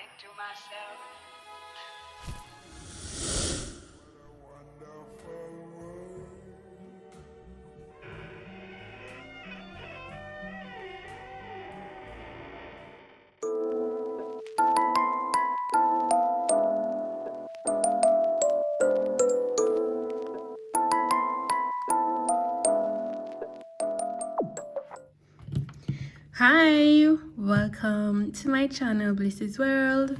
to myself. Hi, welcome to my channel Bliss's World.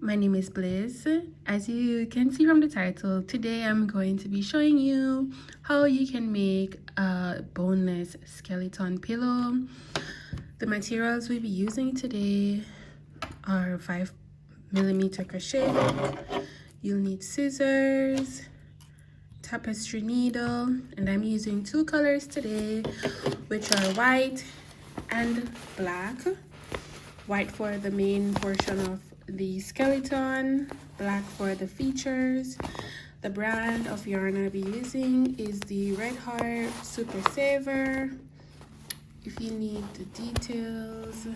My name is Bliss. As you can see from the title, today I'm going to be showing you how you can make a boneless skeleton pillow. The materials we'll be using today are 5mm crochet hook. You'll need scissors, tapestry needle, and I'm using two colors today, which are white and black. White for the main portion of the skeleton, black for the features. The brand of yarn I'll be using is the Red Heart Super Saver. If you need the details.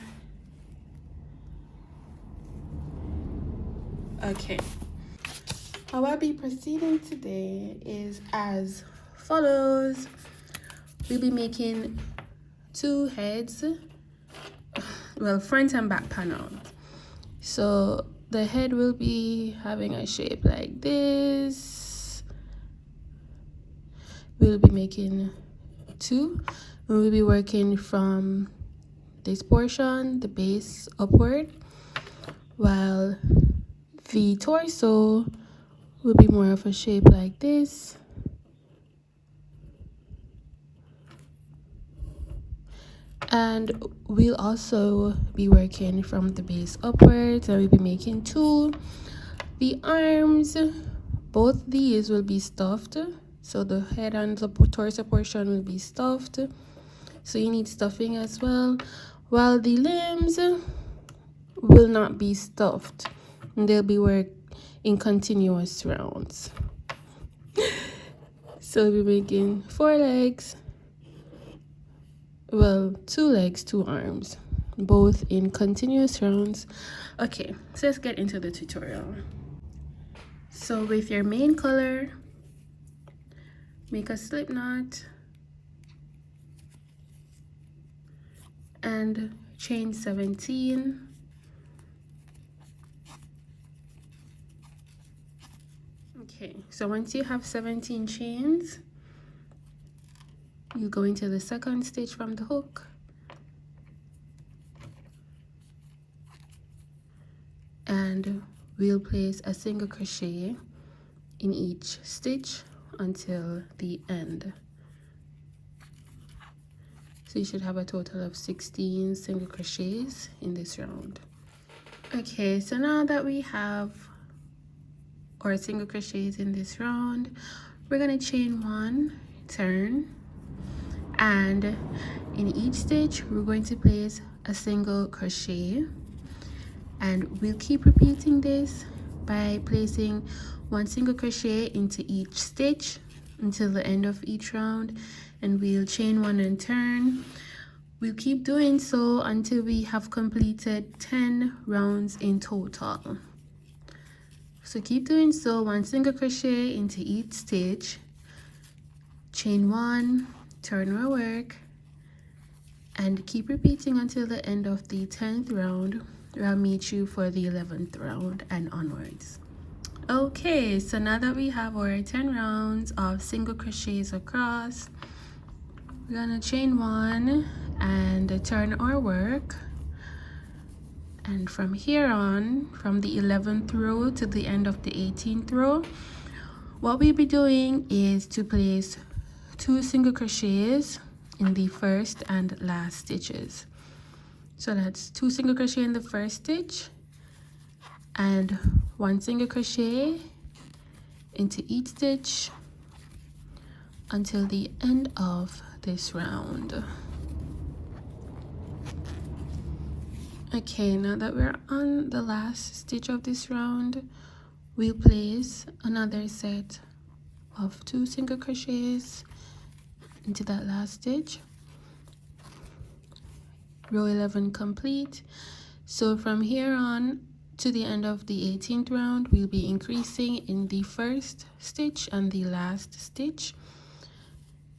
Okay. How I'll be proceeding today is as follows. We'll be making two heads, well, front and back panel. So the head will be having a shape like this. We'll be making two, and we'll be working from this portion, the base upward, while the torso will be more of a shape like this. And we'll also be working from the base upwards, and we'll be making two. The arms, both these will be stuffed, so the head and the torso portion will be stuffed, so you need stuffing as well, while the limbs will not be stuffed, and they'll be worked in continuous rounds. So we'll be making 4 legs, well, 2 legs, 2 arms, both in continuous rounds. Okay, so let's get into the tutorial. So with your main color, make a slip knot and chain 17. Okay, so once you have 17 chains, you go into the second stitch from the hook and we'll place a single crochet in each stitch until the end. So you should have a total of 16 single crochets in this round. Okay, so now that we have our single crochets in this round, we're gonna chain 1, turn, and in each stitch we're going to place a single crochet, and we'll keep repeating this by placing 1 single crochet into each stitch until the end of each round, and we'll chain 1 and turn. We'll keep doing so until we have completed 10 rounds in total. So keep doing so, 1 single crochet into each stitch, chain 1, turn our work, and keep repeating until the end of the 10th round, where I'll meet you for the 11th round and onwards. Okay, so now that we have our 10 rounds of single crochets across, we're gonna chain 1 and turn our work, and from here on, from the 11th row to the end of the 18th row, what we'll be doing is to place 2 single crochets in the first and last stitches. So that's 2 single crochet in the first stitch and 1 single crochet into each stitch until the end of this round. Okay, now that we're on the last stitch of this round, we'll place another set of 2 single crochets into that last stitch. Row 11 complete. So from here on, to the end of the 18th round, we'll be increasing in the first stitch and the last stitch.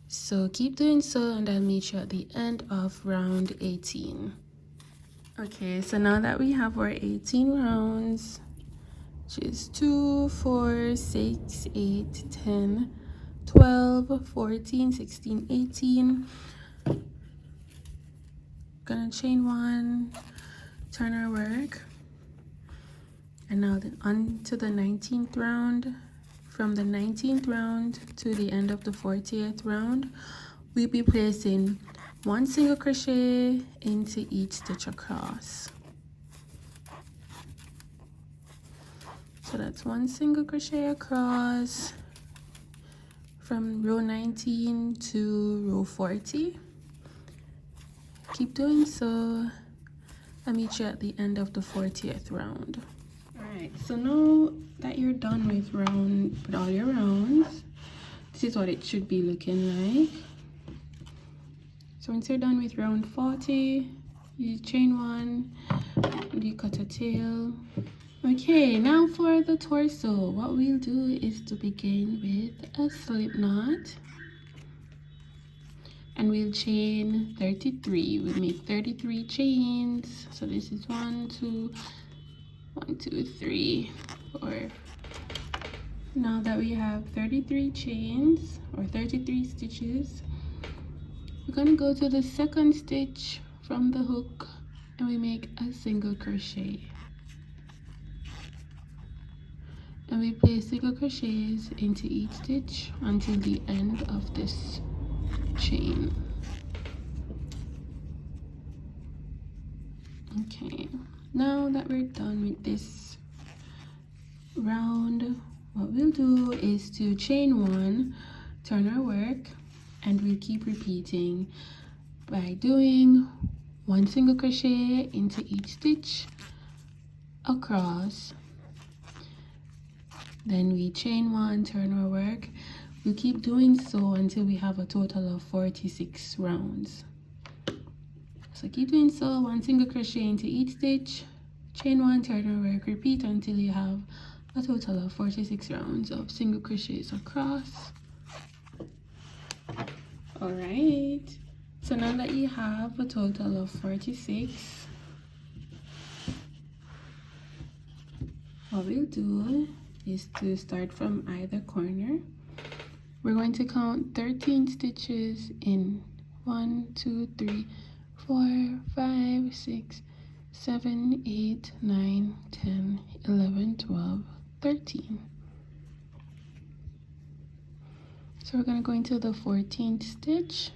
So keep doing so, and I'll meet you at the end of round 18. Okay, so now that we have our 18 rounds, which is 2, 4, 6, 8, 10, 12, 14, 16, 18. Gonna chain 1, turn our work, and now on to the 19th round. From the 19th round to the end of the 40th round, we'll be placing 1 single crochet into each stitch across. So that's 1 single crochet across from row 19 to row 40. Keep doing so. I'll meet you at the end of the 40th round. Alright, so now that you're done with all your rounds, this is what it should be looking like. So once you're done with round 40, you chain 1 and you cut a tail. Okay, now for the torso, what we'll do is to begin with a slip knot, and we'll chain 33. We'll make 33 chains. So this is 1, 2, 3, 4. Now that we have 33 chains or 33 stitches, we're going to go to the second stitch from the hook and we make a single crochet. And we place single crochets into each stitch until the end of this chain. Okay, now that we're done with this round, what we'll do is to chain 1, turn our work, and we'll keep repeating by doing 1 single crochet into each stitch across. Then we chain 1, turn our work. We'll keep doing so until we have a total of 46 rounds. So keep doing so, 1 single crochet into each stitch, chain 1, turn our work, repeat until you have a total of 46 rounds of single crochets across. Alright, so now that you have a total of 46, what we'll do is to start from either corner. We're going to count 13 stitches in 1, 2, 3, 4, 5, 6, 7, 8, 9, 10, 11, 12, 13. So we're going to go into the 14th stitch.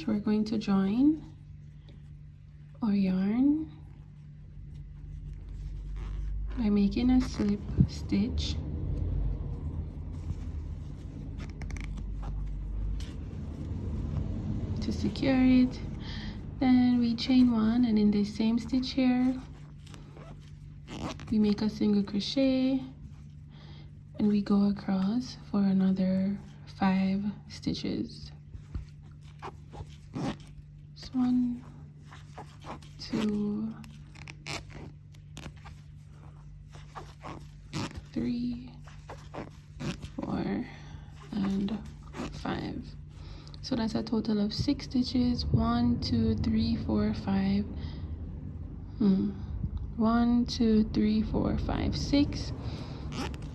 We're going to join our yarn by making a slip stitch. To secure it, then we chain 1, and in the same stitch here we make a single crochet and we go across for another 5 stitches. So 1, 2, 3, 4, and 5. So that's a total of 6 stitches. 1, 2, 3, 4, 5. 1, 2, 3, 4, 5, 6.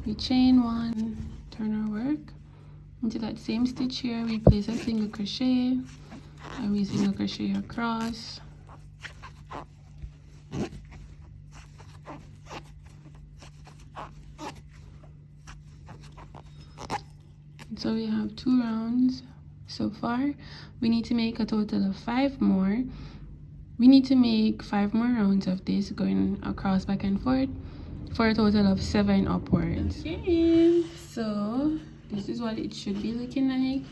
We chain 1, turn our work into that same stitch here. We place a single crochet and we single crochet across. So we have 2 rounds so far. We need to make a total of 5 more. We need to make 5 more rounds of this, going across, back and forth, for a total of 7 upwards. Okay, so this is what it should be looking like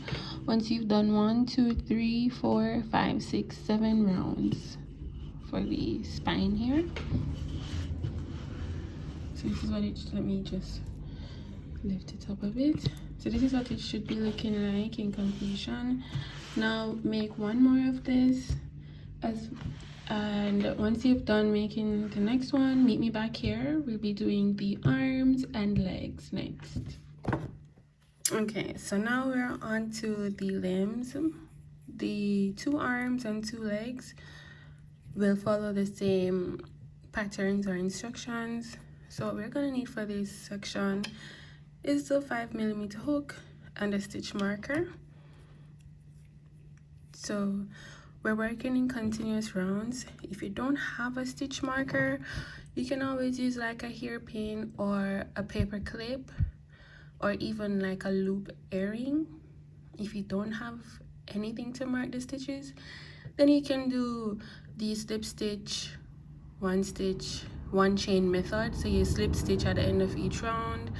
once you've done 1, 2, 3, 4, 5, 6, 7 rounds for the spine here. So this is what it should, let me just lift it up a bit. So this is what it should be looking like in completion. Now make 1 more of this And once you've done making the next one, meet me back here. We'll be doing the arms and legs next. Okay, so now we're on to the limbs. The 2 arms and 2 legs will follow the same patterns or instructions. So what we're gonna need for this section is the 5mm hook and a stitch marker. So we're working in continuous rounds. If you don't have a stitch marker, you can always use like a hairpin or a paper clip or even like a loop earring. If you don't have anything to mark the stitches, then you can do the slip stitch, 1 stitch, 1 chain method. So you slip stitch at the end of each round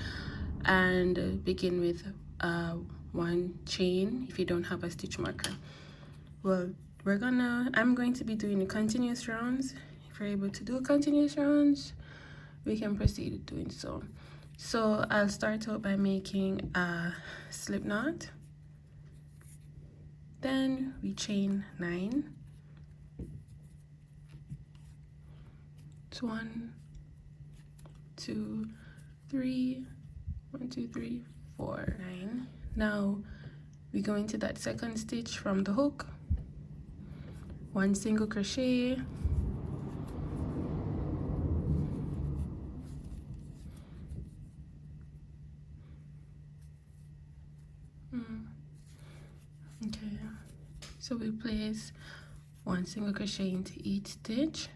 and begin with 1 chain if you don't have a stitch marker. Well, I'm going to be doing the continuous rounds. If you're able to do continuous rounds, we can proceed with doing so. So I'll start out by making a slip knot. Then we chain 9. It's 1, 2, 3, 1, 2, 3, 4, 9. Now we go into that second stitch from the hook. 1 single crochet, okay, so we place 1 single crochet into each stitch.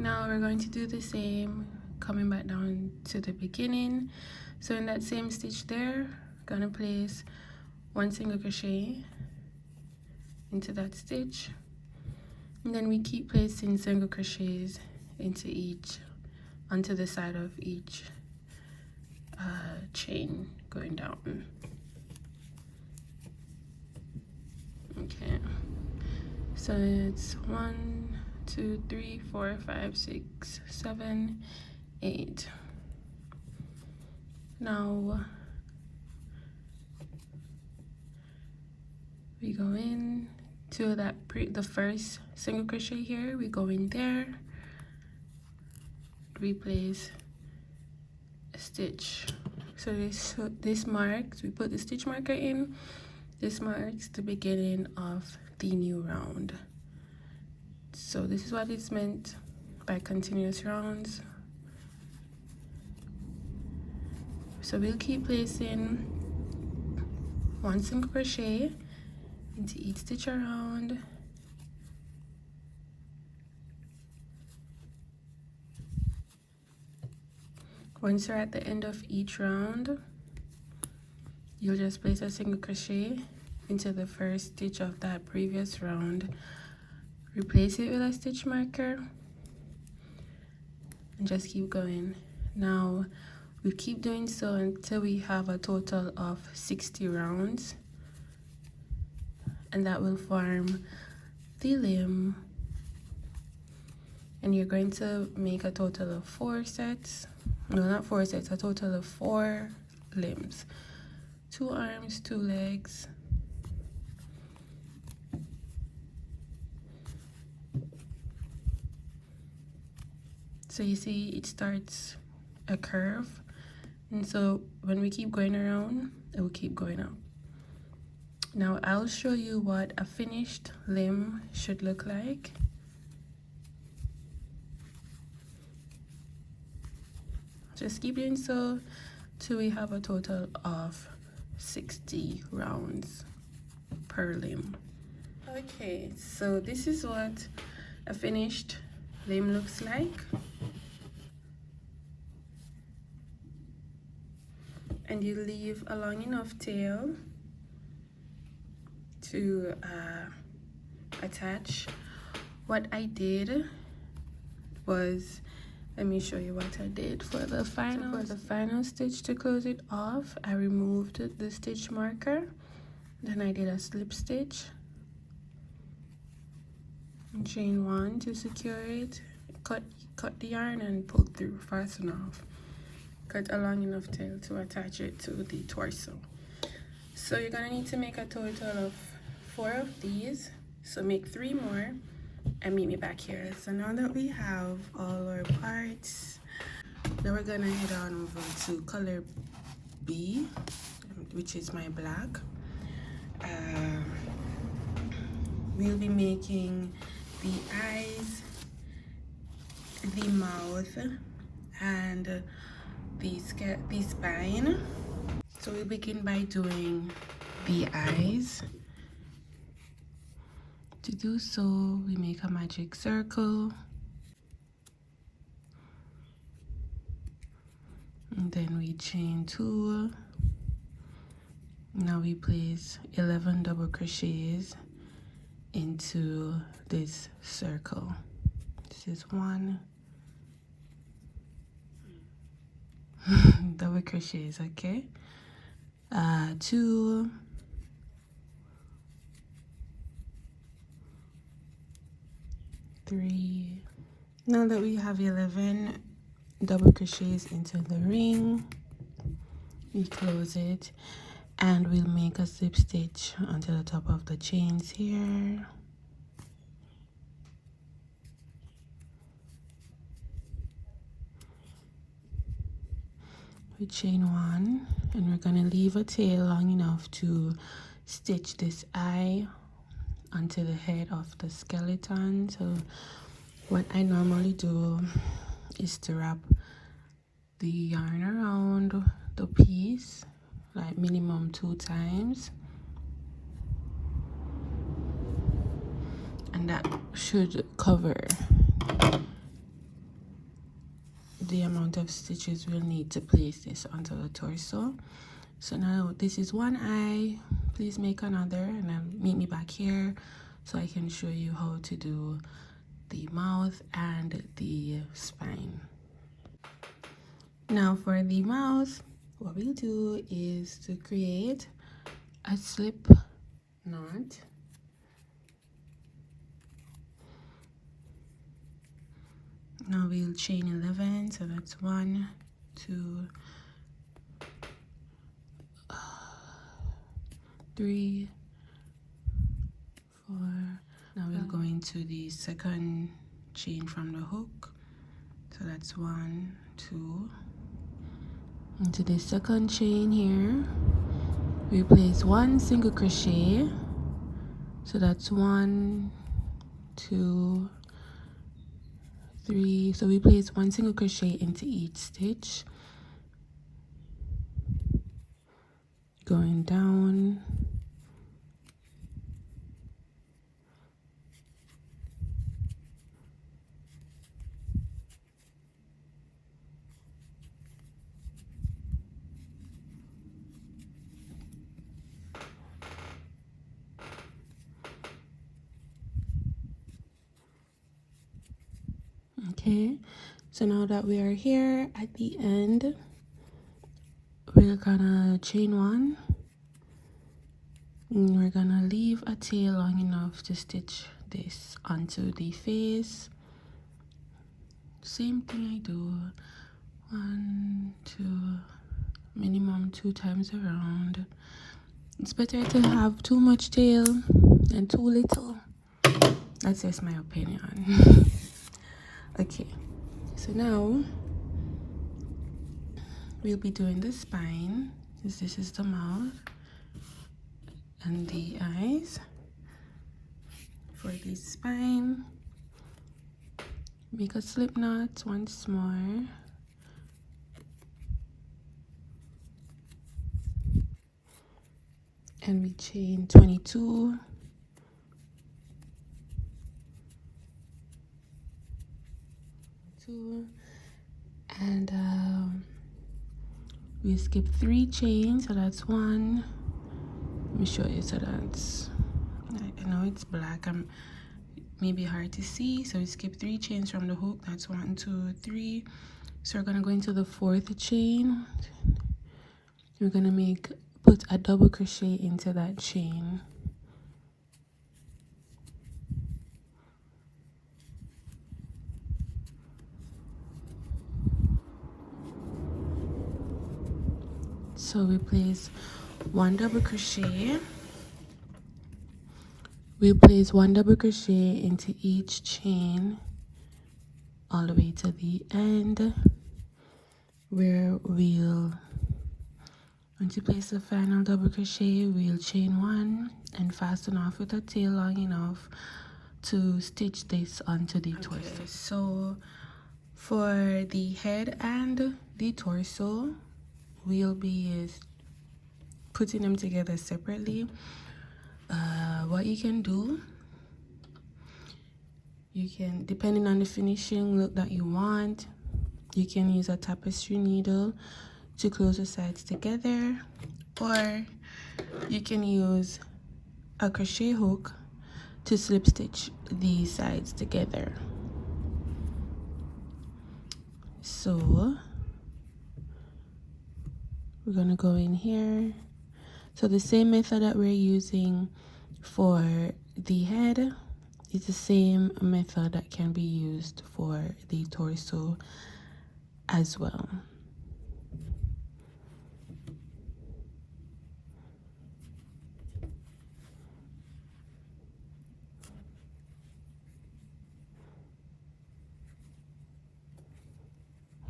Now we're going to do the same, coming back down to the beginning. So in that same stitch there, gonna place 1 single crochet into that stitch, and then we keep placing single crochets onto the side of each chain going down. Okay, so it's 1, 2, 3, 4, 5, 6, 7, 8. Now we go in to the first single crochet here. We go in there, we place a stitch. So this marks, we put the stitch marker in. This marks the beginning of the new round. So this is what it's meant by continuous rounds. So we'll keep placing 1 single crochet into each stitch around. Once you're at the end of each round, you'll just place a single crochet into the first stitch of that previous round. Replace it with a stitch marker and just keep going. Now we keep doing so until we have a total of 60 rounds, and that will form the limb. And you're going to make a total of 4 sets. No, not 4 sets, a total of 4 limbs. 2 arms, 2 legs. So you see it starts a curve, and so when we keep going around, it will keep going up. Now I'll show you what a finished limb should look like. Just keep doing so till we have a total of 60 rounds per limb. Okay, so this is what a finished limb looks like. And you leave a long enough tail to attach. What I did was, let me show you what I did for the final stitch to close it off. I removed the stitch marker, then I did a slip stitch, chain 1 to secure it. Cut the yarn and pull through, fasten off. Cut a long enough tail to attach it to the torso. So you're gonna need to make a total of 4 of these, so make 3 more and meet me back here. So now that we have all our parts, now we're gonna head on over to color B, which is my black. We'll be making the eyes, the mouth, and the spine. So we'll begin by doing the eyes. To do so, we make a magic circle, and then we chain 2. Now we place 11 double crochets into this circle. This is 1 double crochets, okay? 2, 3. Now that we have 11 double crochets into the ring, we close it and we'll make a slip stitch onto the top of the chains here. We chain 1 and we're gonna leave a tail long enough to stitch this eye onto the head of the skeleton. So what I normally do is to wrap the yarn around the piece like minimum 2 times, and that should cover the amount of stitches we'll need to place this onto the torso. So now this is one eye. Please make another and then meet me back here so I can show you how to do the mouth and the spine. Now for the mouth, what we'll do is to create a slip knot. Now we'll chain 11, so that's 1, 2, 3, 4. Now we'll go into the second chain from the hook, so that's 1, 2. Into the second chain here, we place 1 single crochet, so that's 1, 2, 3. So we place 1 single crochet into each stitch, going down, okay. So now that we are here at the end, we're gonna chain 1 and we're gonna leave a tail long enough to stitch this onto the face. Same thing I do, 1, 2, minimum 2 times around. It's better to have too much tail than too little. That's just my opinion. Okay, so now we'll be doing the spine. This is the mouth and the eyes. For the spine, make a slip knot once more. And we chain 22. And we skip 3 chains, so that's 1. Let me show you. So that's, I know it's black, maybe hard to see, so we skip 3 chains from the hook. That's 1, 2, 3. So we're gonna go into the 4th chain. We're gonna put a double crochet into that chain. So we place 1 double crochet. We place 1 double crochet into each chain all the way to the end, where once you place the final double crochet, we'll chain 1 and fasten off with a tail long enough to stitch this onto the torso. So for the head and the torso, we'll be putting them together separately. What you can do, you can, depending on the finishing look that you want, you can use a tapestry needle to close the sides together, or you can use a crochet hook to slip stitch the sides together. So we're gonna go in here. So the same method that we're using for the head is the same method that can be used for the torso as well.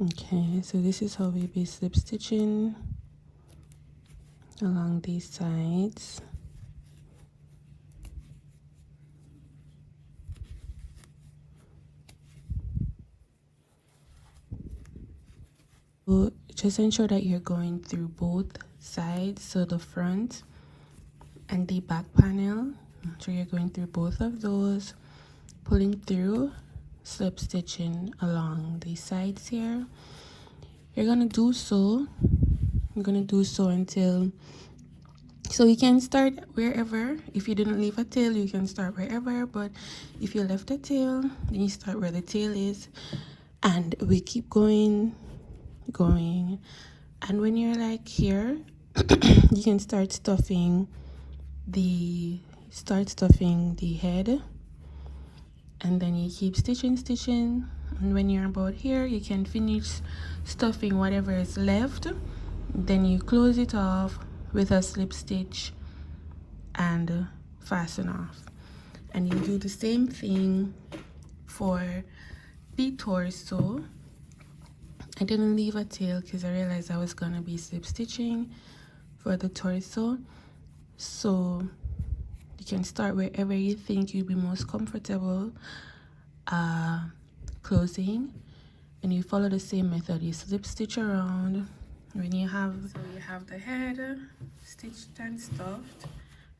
Okay, so this is how we'll be slip stitching along these sides. So just ensure that you're going through both sides, so the front and the back panel. Make sure you're going through both of those, pulling through, slip stitching along the sides here. You're gonna do so until, so you can start wherever. If you didn't leave a tail, you can start wherever, but if you left a tail, then you start where the tail is, and we keep going. And when you're like here, you can start stuffing the head, and then you keep stitching, and when you're about here, you can finish stuffing whatever is left. Then you close it off with a slip stitch and fasten off. And you do the same thing for the torso. I didn't leave a tail because I realized I was gonna be slip stitching for the torso. So you can start wherever you think you'll be most comfortable closing, and you follow the same method. You slip stitch around. When you have the head stitched and stuffed,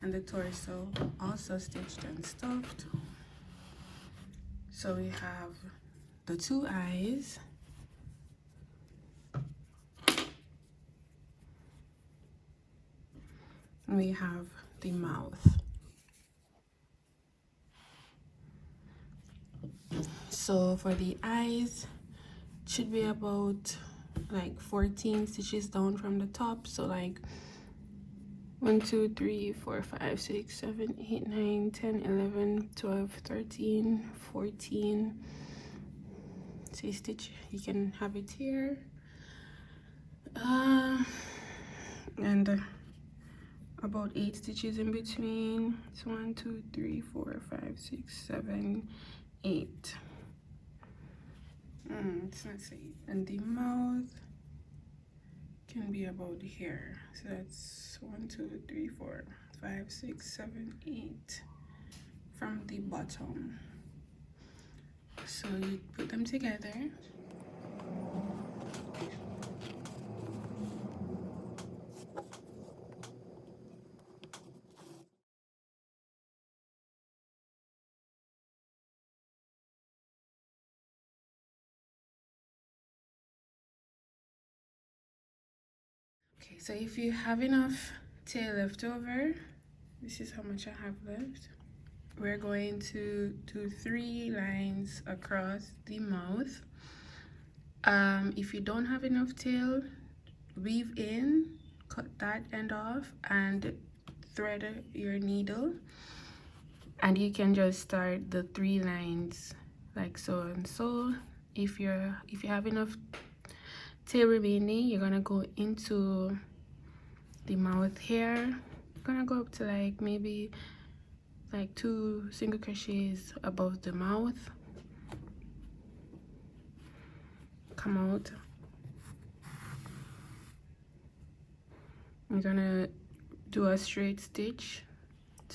and the torso also stitched and stuffed. So we have the 2 eyes, and we have the mouth. So for the eyes, it should be about like 14 stitches down from the top. So like 1 2 3 4 5 6 7 8 9 10 11 12 13 14. See, stitch, you can have it here, and about 8 stitches in between. It's 1 2 3 4 5 6 7 8. It's not safe. And the mouth can be about here. So that's 1 2 3 4 5 6 7 8 from the bottom. So you put them together. Okay, so if you have enough tail left over, this is how much I have left. We're going to do 3 lines across the mouth. If you don't have enough tail, weave in, cut that end off, and thread your needle, and you can just start the 3 lines like so and so. If you have enough tail remaining, you're gonna go into the mouth here. I'm gonna go up to like maybe like 2 single crochets above the mouth. Come out. I'm gonna do a straight stitch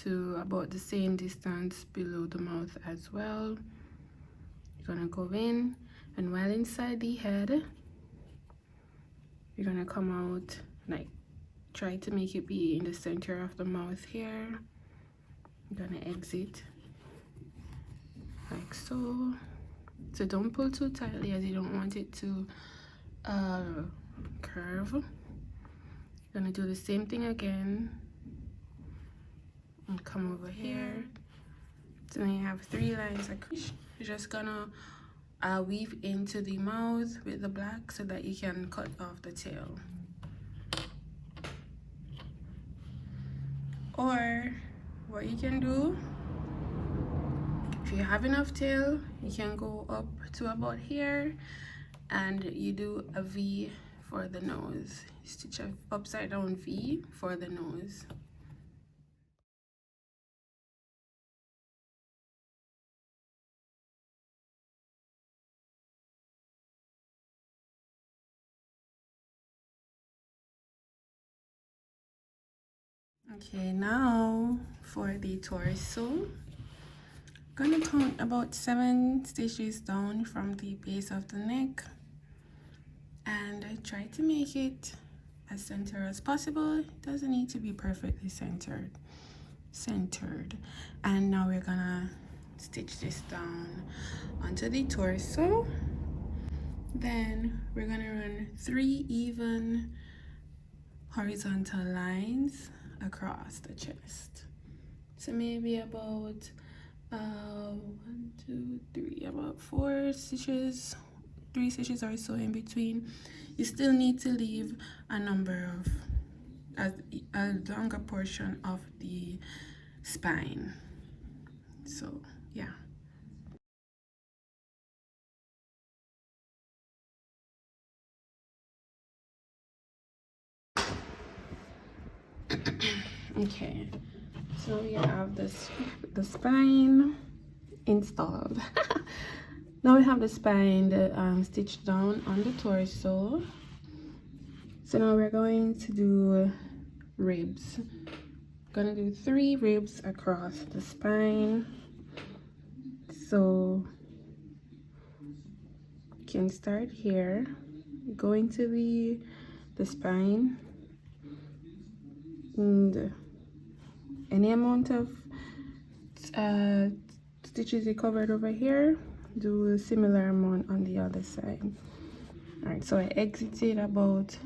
to about the same distance below the mouth as well. You're gonna go in, and while inside the head, you're gonna come out, like try to make it be in the center of the mouth here. You're gonna exit like so. So don't pull too tightly, as you don't want it to curve. You're gonna do the same thing again and come over here. So then you have 3 lines of crochet. You're just gonna weave into the mouth with the black so that you can cut off the tail. Or what you can do, if you have enough tail, you can go up to about here and you do a V for the nose. Stitch an upside down V for the nose. Okay, now for the torso, I'm gonna count about 7 stitches down from the base of the neck, and I try to make it as centered as possible. It doesn't need to be perfectly centered. And now we're gonna stitch this down onto the torso. Then we're gonna run 3 even horizontal lines across the chest. So maybe about 1, 2, 3, about 4 stitches, 3 stitches or so in between. You still need to leave a number of a longer portion of the spine. So yeah. Okay, so we have the spine installed. Now we have the spine stitched down on the torso. So now we're going to do ribs. Gonna do 3 ribs across the spine. So you can start here, go into the spine, and any amount of stitches you covered over here, do a similar amount on the other side. All right, so I exited about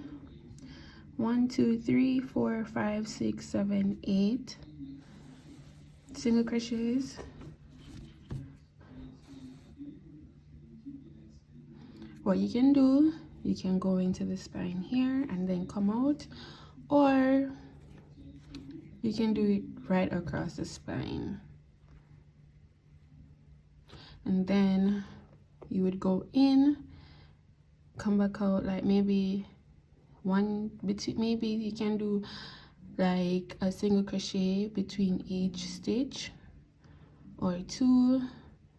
1, 2, 3, 4, 5, 6, 7, 8 single crochets. What you can do, you can go into the spine here and then come out, or you can do it right across the spine. And then you would go in, come back out, like maybe maybe you can do like a single crochet between each stitch, or 2.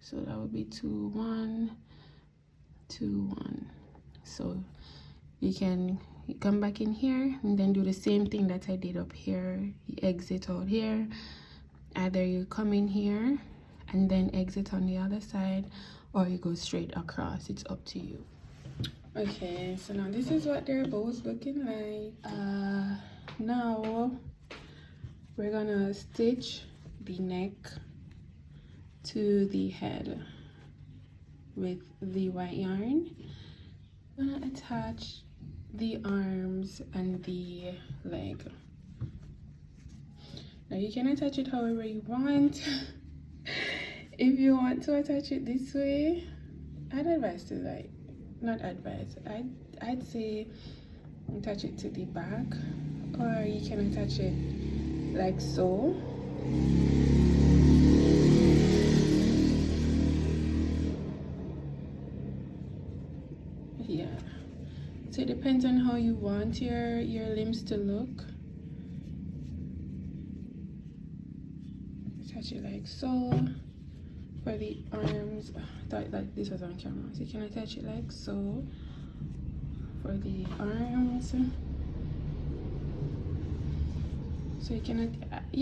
So that would be 2, 1, 2, 1. So you can come back in here and then do the same thing that I did up here. You exit out here, either you come in here and then exit on the other side, or you go straight across. It's up to you. Okay, so now this is what they're both looking like. Now we're gonna stitch the neck to the head with the white yarn. I'm gonna attach the arms and the leg. Now you can attach it however you want. If you want to attach it this way, I'd advise to I'd say attach it to the back, or you can attach it like so. Yeah, so it depends on how you want your limbs to look. so. For the arms, thought that this was on camera, so you can attach it like so. For the arms, so you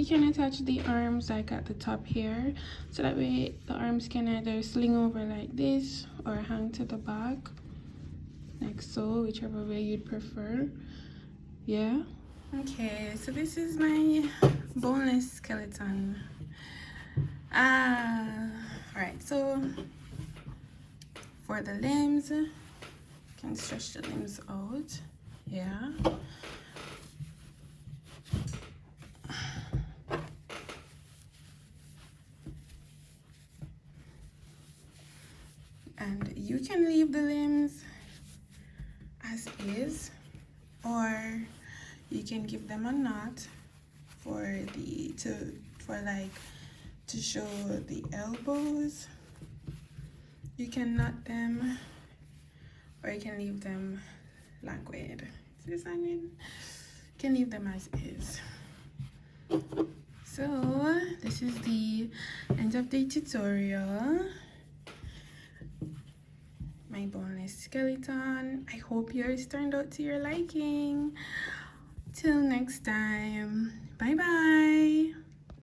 can attach the arms like at the top here, so that way the arms can either sling over like this or hang to the back like so, whichever way you'd prefer. Yeah. Okay, so this is my boneless skeleton. Alright, so for the limbs, you can stretch the limbs out. Yeah. And you can leave the limbs as is, or you can give them a knot to show the elbows. You can knot them, or you can leave them like with this onion. You can leave them as is. So this is the end of the tutorial. My boneless skeleton. I hope yours turned out to your liking. Till next time, bye bye.